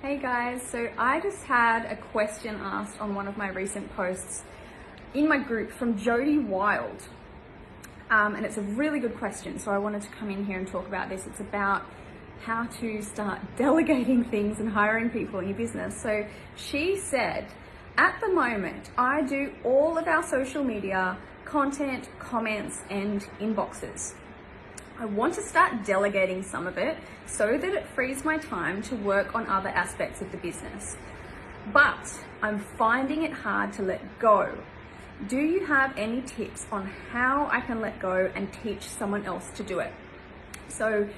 Hey guys, so I just had a question asked on one of my recent posts in my group from Jody Wild. And it's a really good question, so I wanted to come in here and talk about this. It's about how to start delegating things and hiring people in your business. So she said, at the moment, I do all of our social media, content, comments, and inboxes. I want to start delegating some of it so that it frees my time to work on other aspects of the business. But I'm finding it hard to let go. Do you have any tips on how I can let go and teach someone else to do it? So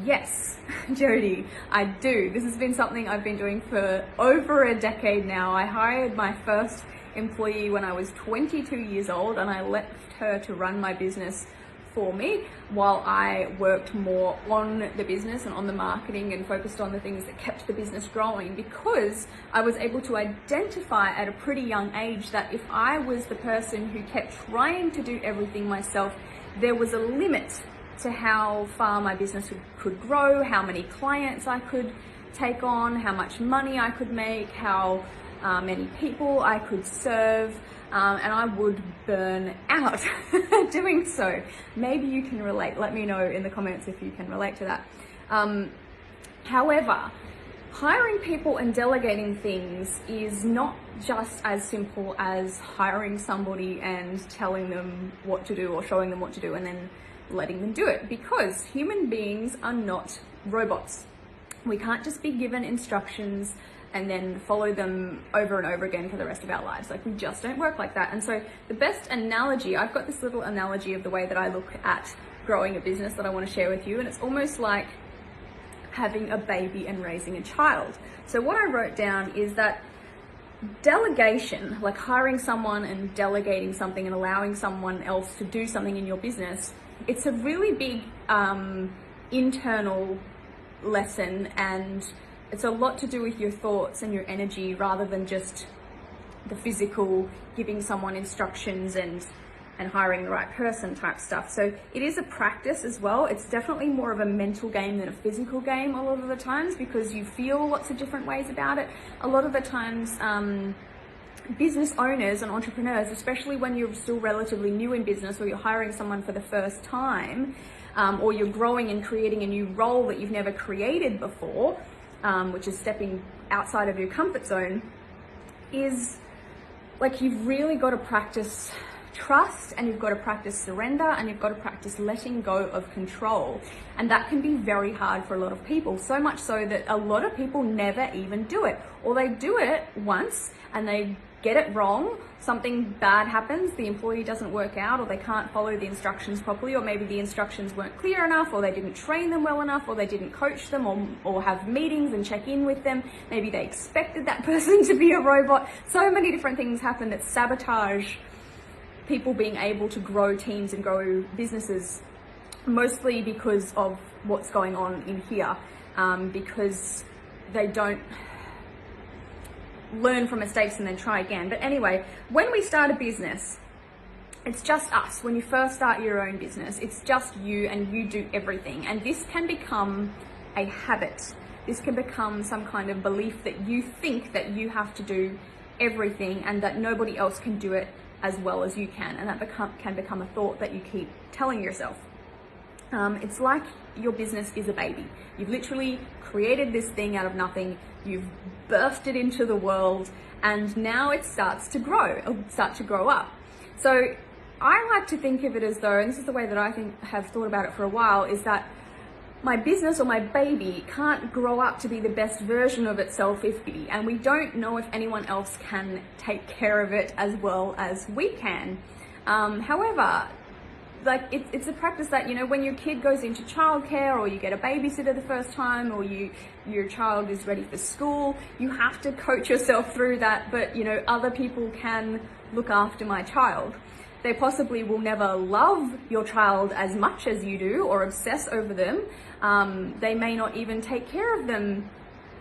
yes, Jody, I do. This has been something I've been doing for over a decade now. I hired my first employee when I was 22 years old, and I left her to run my business for me while I worked more on the business and on the marketing and focused on the things that kept the business growing, because I was able to identify at a pretty young age that if I was the person who kept trying to do everything myself, there was a limit to how far my business could grow, how many clients I could take on, how much money I could make, how many people I could serve, and I would burn out doing so. Maybe you can relate. Let me know in the comments if you can relate to that. However, hiring people and delegating things is not just as simple as hiring somebody and telling them what to do or showing them what to do and then letting them do it, because human beings are not robots. We can't just be given instructions and then follow them over and over again for the rest of our lives. Like, we just don't work like that. And so the best analogy, I've got this little analogy of the way that I look at growing a business that I want to share with you. And it's almost like having a baby and raising a child. So what I wrote down is that delegation, like hiring someone and delegating something and allowing someone else to do something in your business, it's a really big internal lesson, and it's a lot to do with your thoughts and your energy rather than just the physical giving someone instructions and hiring the right person type stuff. So it is a practice as well. It's definitely more of a mental game than a physical game a lot of the times, because you feel lots of different ways about it. A lot of the times, business owners and entrepreneurs, especially when you're still relatively new in business or you're hiring someone for the first time, or you're growing and creating a new role that you've never created before, which is stepping outside of your comfort zone, is like, you've really got to practice trust, and you've got to practice surrender, and you've got to practice letting go of control. And that can be very hard for a lot of people, so much so that a lot of people never even do it, or they do it once and they get it wrong, something bad happens, the employee doesn't work out, or they can't follow the instructions properly, or maybe the instructions weren't clear enough, or they didn't train them well enough, or they didn't coach them or have meetings and check in with them. Maybe they expected that person to be a robot. So many different things happen that sabotage people being able to grow teams and grow businesses, mostly because of what's going on in here, because they don't learn from mistakes and then try again. But anyway, when we start a business, it's just us. When you first start your own business, it's just you, and you do everything. And this can become a habit. This can become some kind of belief that you think that you have to do everything and that nobody else can do it as well as you can. And that can become a thought that you keep telling yourself. It's like your business is a baby. You've literally created this thing out of nothing. You've birthed it into the world, and now it starts to grow, up. So I like to think of it as though, and this is the way that I have thought about it for a while, is that my business or my baby can't grow up to be the best version of itself and we don't know if anyone else can take care of it as well as we can. However, like, it's a practice that, you know, when your kid goes into childcare, or you get a babysitter the first time, or your child is ready for school, you have to coach yourself through that. But, you know, other people can look after my child. They possibly will never love your child as much as you do or obsess over them. They may not even take care of them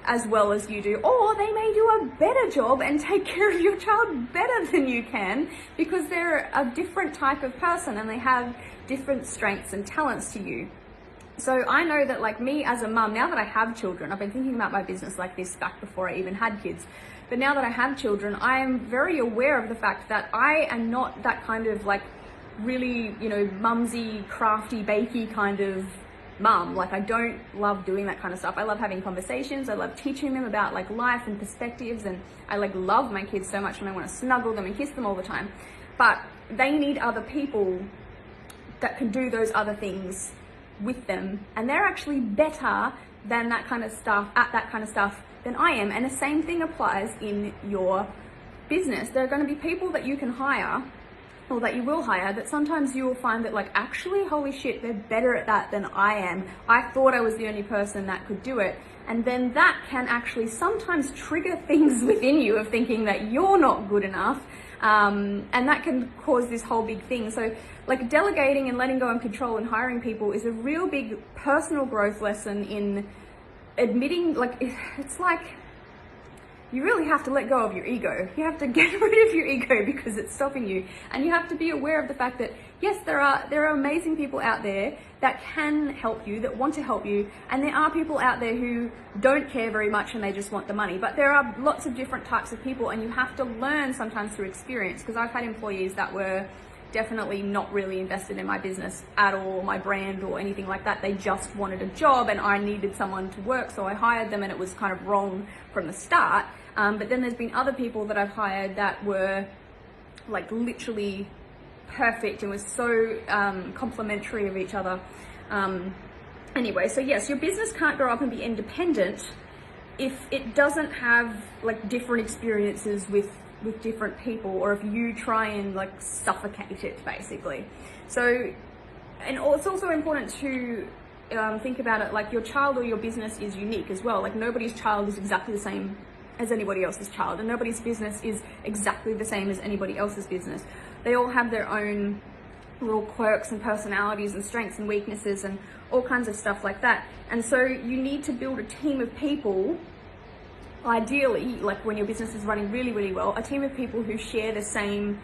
as well as you do, or they may do a better job and take care of your child better than you can, because they're a different type of person and they have different strengths and talents to you. So I know that like me as a mum, now that I have children, I've been thinking about my business like this back before I even had kids. But now that I have children, I am very aware of the fact that I am not that kind of like really, you know, mumsy, crafty, bakey kind of mum. Like I don't love doing that kind of stuff. I love having conversations. I love teaching them about like life and perspectives, and I like love my kids so much and I want to snuggle them and kiss them all the time. But they need other people that can do those other things with them, and they're actually better than that kind of stuff at that kind of stuff than I am. And the same thing applies in your business. There are going to be people that you can hire, or that you will hire, that sometimes you will find that like, actually, holy shit, they're better at that than I am. I thought I was the only person that could do it. And then that can actually sometimes trigger things within you of thinking that you're not good enough. And that can cause this whole big thing. So like delegating and letting go and control and hiring people is a real big personal growth lesson in admitting, like, it's like, you really have to let go of your ego. You have to get rid of your ego because it's stopping you. And you have to be aware of the fact that, yes, there are amazing people out there that can help you, that want to help you. And there are people out there who don't care very much and they just want the money. But there are lots of different types of people, and you have to learn sometimes through experience. Because I've had employees that were definitely not really invested in my business at all, my brand or anything like that. They just wanted a job and I needed someone to work, so I hired them, and it was kind of wrong from the start. But then there's been other people that I've hired that were like literally perfect and was so complementary of each other. Anyway, so yes, your business can't grow up and be independent if it doesn't have like different experiences with different people, or if you try and like suffocate it basically. So, and it's also important to think about it like your child or your business is unique as well. Like nobody's child is exactly the same as anybody else's child, and nobody's business is exactly the same as anybody else's business. They all have their own little quirks and personalities and strengths and weaknesses and all kinds of stuff like that. And so you need to build a team of people, ideally, like when your business is running really, really well, a team of people who share the same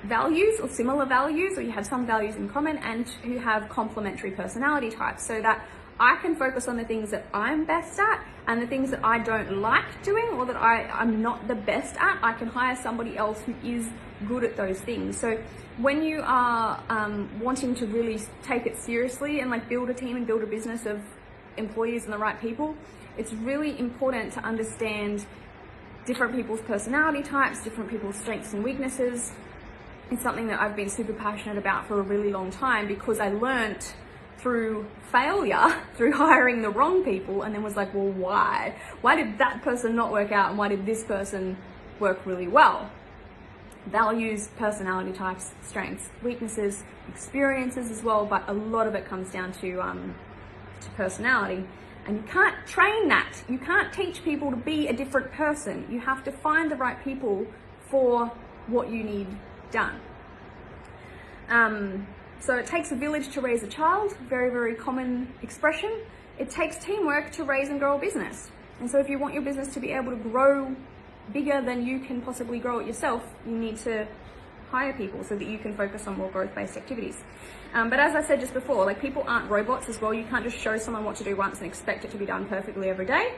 values or similar values, or you have some values in common, and who have complementary personality types, so that I can focus on the things that I'm best at, and the things that I don't like doing or that I'm not the best at, I can hire somebody else who is good at those things. So when you are wanting to really take it seriously and like build a team and build a business of employees and the right people, it's really important to understand different people's personality types, different people's strengths and weaknesses. It's something that I've been super passionate about for a really long time, because I learnt through failure, through hiring the wrong people, and then was like, well, why? Why did that person not work out, and why did this person work really well? Values, personality types, strengths, weaknesses, experiences as well, but a lot of it comes down to personality. And you can't train that. You can't teach people to be a different person. You have to find the right people for what you need done. So it takes a village to raise a child, very, very common expression. It takes teamwork to raise and grow a business. And so if you want your business to be able to grow bigger than you can possibly grow it yourself, you need to hire people so that you can focus on more growth-based activities. But as I said just before, like people aren't robots as well. You can't just show someone what to do once and expect it to be done perfectly every day.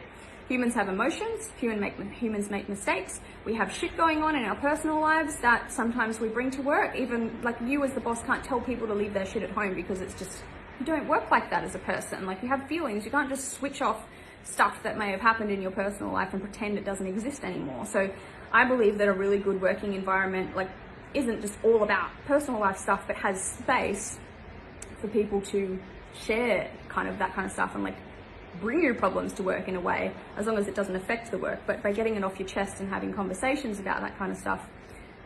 Humans have emotions, humans make mistakes. We have shit going on in our personal lives that sometimes we bring to work. Even like you as the boss can't tell people to leave their shit at home, because it's just, you don't work like that as a person. Like you have feelings, you can't just switch off stuff that may have happened in your personal life and pretend it doesn't exist anymore. So I believe that a really good working environment like isn't just all about personal life stuff, but has space for people to share kind of that kind of stuff and like bring your problems to work in a way, as long as it doesn't affect the work. But by getting it off your chest and having conversations about that kind of stuff,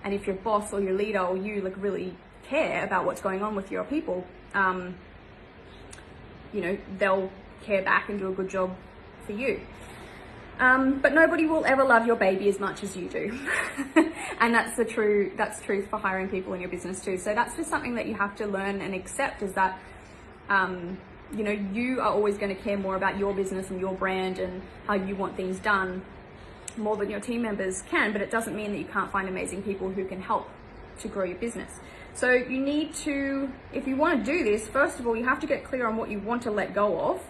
and if your boss or your leader or you like really care about what's going on with your people, you know, they'll care back and do a good job for you. But nobody will ever love your baby as much as you do. And that's truth for hiring people in your business too. So that's just something that you have to learn and accept, is that you know, you are always going to care more about your business and your brand and how you want things done more than your team members can, but it doesn't mean that you can't find amazing people who can help to grow your business. So you need to, if you want to do this, first of all, you have to get clear on what you want to let go of.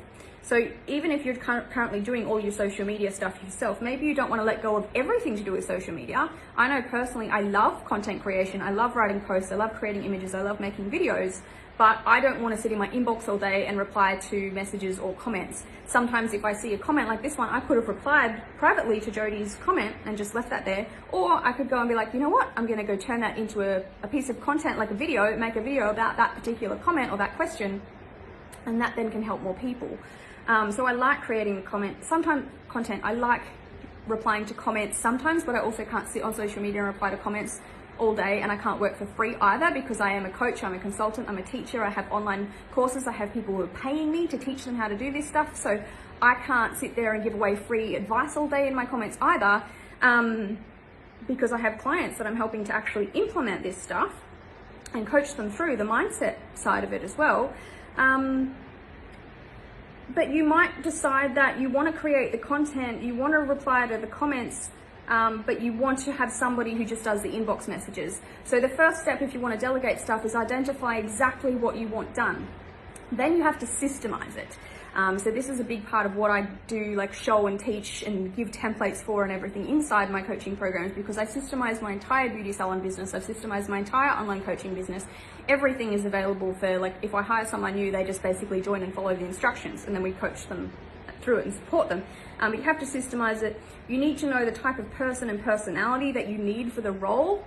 So even if you're currently doing all your social media stuff yourself, maybe you don't want to let go of everything to do with social media. I know personally, I love content creation. I love writing posts. I love creating images. I love making videos, but I don't want to sit in my inbox all day and reply to messages or comments. Sometimes if I see a comment like this one, I could have replied privately to Jodie's comment and just left that there. Or I could go and be like, you know what? I'm going to go turn that into a piece of content, like a video, make a video about that particular comment or that question. And that then can help more people. So I like creating content. I like replying to comments sometimes, but I also can't sit on social media and reply to comments all day, and I can't work for free either, because I am a coach, I'm a consultant, I'm a teacher, I have online courses, I have people who are paying me to teach them how to do this stuff, so I can't sit there and give away free advice all day in my comments either, because I have clients that I'm helping to actually implement this stuff and coach them through the mindset side of it as well. But you might decide that you want to create the content, you want to reply to the comments, but you want to have somebody who just does the inbox messages. So the first step, if you want to delegate stuff, is identify exactly what you want done. Then you have to systemize it. So this is a big part of what I do, like show and teach and give templates for and everything inside my coaching programs, because I systemize my entire beauty salon business. I've systemized my entire online coaching business. Everything is available for, like, if I hire someone new, they just basically join and follow the instructions, and then we coach them through it and support them. But you have to systemize it. You need to know the type of person and personality that you need for the role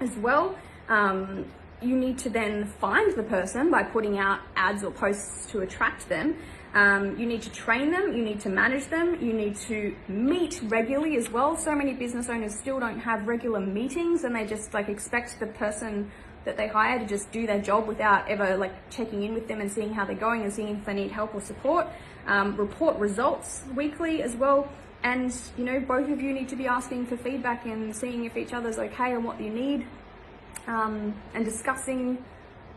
as well. You need to then find the person by putting out ads or posts to attract them. You need to train them, you need to manage them, you need to meet regularly as well. So many business owners still don't have regular meetings, and they just like expect the person that they hire to just do their job without ever like checking in with them and seeing how they're going and seeing if they need help or support. Report results weekly as well. And you know, both of you need to be asking for feedback and seeing if each other's okay and what you need, and discussing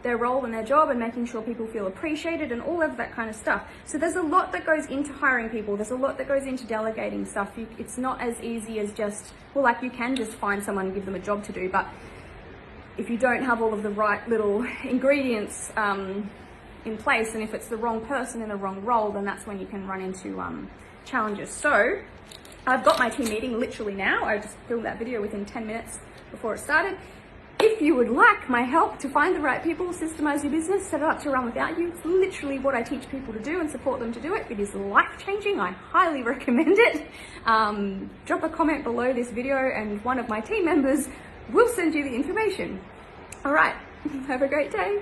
their role and their job and making sure people feel appreciated and all of that kind of stuff. So there's a lot that goes into hiring people. There's a lot that goes into delegating stuff. It's not as easy as just, well, like you can just find someone and give them a job to do, but if you don't have all of the right little ingredients in place, and if it's the wrong person in the wrong role, then that's when you can run into challenges. So I've got my team meeting literally now. I just filmed that video within 10 minutes before it started. If you would like my help to find the right people, systemize your business, set it up to run without you, it's literally what I teach people to do and support them to do it. It is life-changing. I highly recommend it. Drop a comment below this video and one of my team members will send you the information. All right, have a great day.